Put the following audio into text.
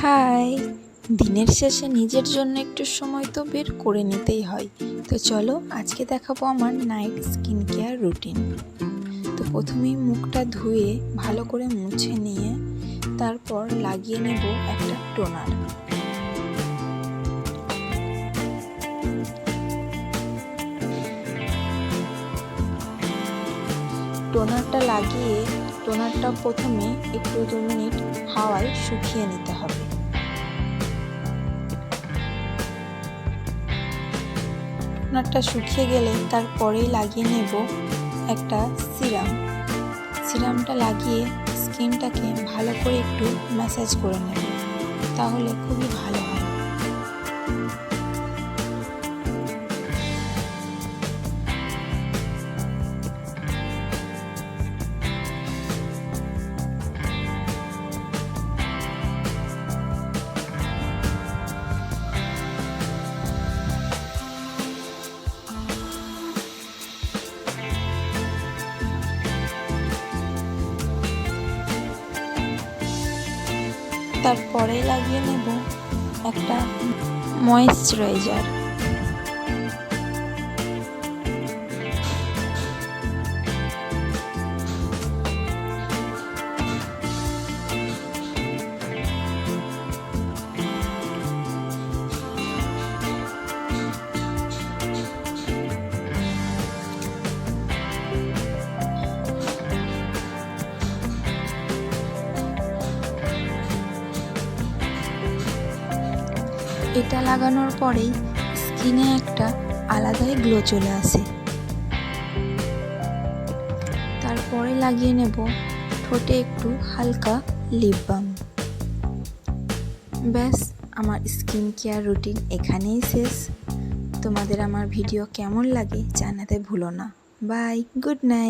High. দিনের শেষে নিজের জন্য একটু সময় তো বের করে নিতেই হয়। তো চলো আজকে দেখাবো আমার নাইট স্কিন কেয়ার রুটিন। তো প্রথমেই মুখটা ধুয়ে ভালো করে মুছে নিয়ে তারপর লাগিয়ে নেব একটা টোনার। টোনারটা লাগিয়ে টোনারটা প্রথমে একটু 2 মিনিট হাওয়ায় শুকিয়ে নিতে হবে। টোনারটা শুকিয়ে গেলে তারপরেই লাগিয়ে নেব একটা সিরামটা লাগিয়ে স্কিনটাকে ভালো করে একটু ম্যাসাজ করে নেব, তাহলে খুবই ভালো হয়। তারপরে লাগিয়ে নেব একটা ময়েশ্চারাইজার। এটা লাগানোর পরেই স্কিনে একটা আলাদাই গ্লো চলে আসে। তারপরে লাগিয়ে নেব ঠোঁটে একটু হালকা লিপ বাম। ব্যাস, আমার স্কিন কেয়ার রুটিন এখানেই শেষ। তোমাদের আমার ভিডিও কেমন লাগে জানাতে ভুলো না। Bye, good night.